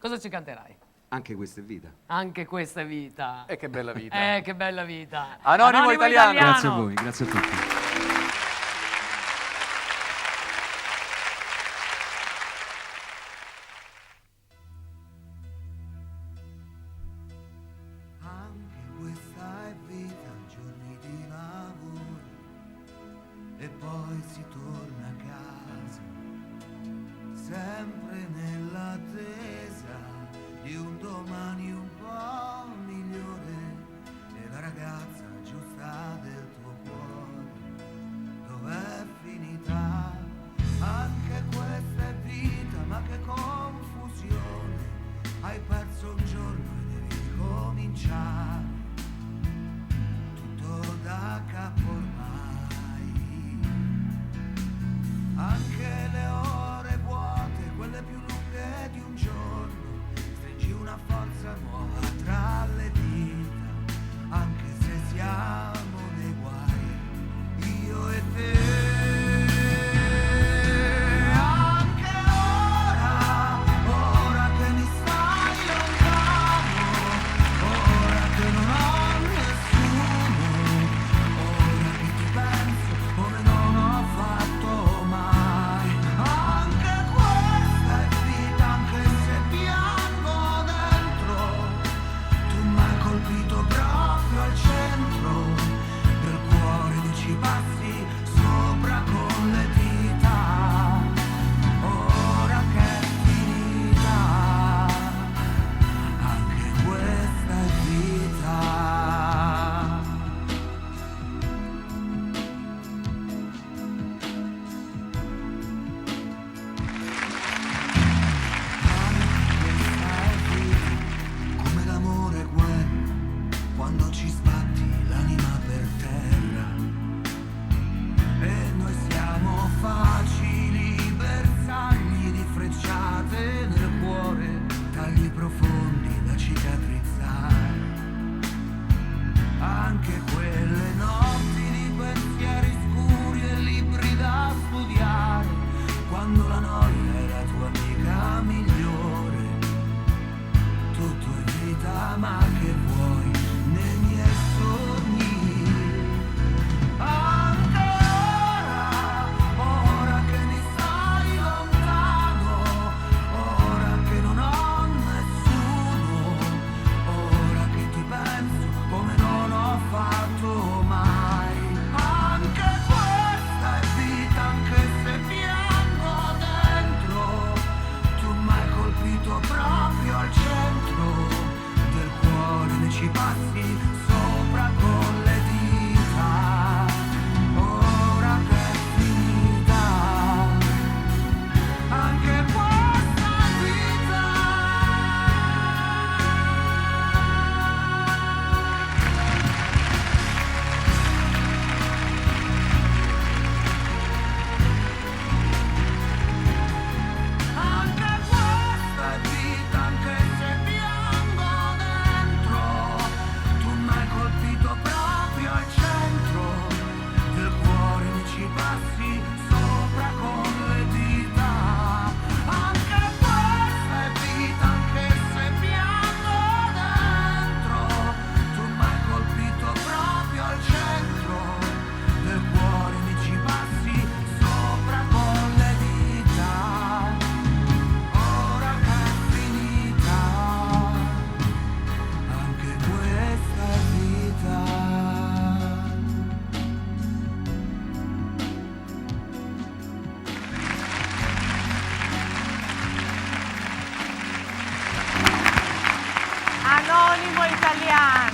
Cosa ci canterai? Anche questa è vita. Anche questa è vita. Che bella vita. Che bella vita. Anonimo Italiano. Grazie a voi, grazie a tutti. Anche questa è vita, giorni di lavoro e poi si torna a casa, sempre nell'attesa di un domani un po' migliore e la ragazza giusta del tuo cuore, dov'è finita? Anche questa è vita, ma che confusione, hai perso un giorno e devi ricominciare tutto da capo ormai. Anche le ore vuote, quelle più lunghe di un giorno, stringi una forza nuova tra le dita, anche se siamo nei guai, io e te. Anche ora che mi stai lontano, ora che non ho nessuno, ora che ti penso come non ho fatto mai. Anche questa è vita, anche se piango dentro, tu m'hai colpito proprio al centro del cuore, mi ci passi sopra con le dita. Ora che è finita, anche questa è vita. Come l'amore è guerra, quando ci sbatti l'anima per terra, e noi siamo facili bersagli di frecciate nel cuore, tagli profondi da cicatrizzare. Anche quelle notti di pensieri scuri e libri da studiare, quando la noia era tua amica migliore. Tutto è vita, ma che vuoi nei miei sogni. Anche ora che mi stai lontano, ora che non ho nessuno, ora che ti penso come non ho fatto mai. Anche questa è vita, anche se piango dentro, tu m'hai colpito proprio al centro del cuore, ne ci passi sopra con le dita. Ora che è finita, anche questa è vita. Anche questa è vita, anche se piango dentro, tu m'hai colpito proprio al centro del cuore, mi ci passi sopra con le dita. Anche questa è vita, anche se piango dentro, tu m'hai colpito proprio al centro del cuore, mi ci passi sopra con le dita. Ora che è finita, anche questa è vita. Anonimo Italiano.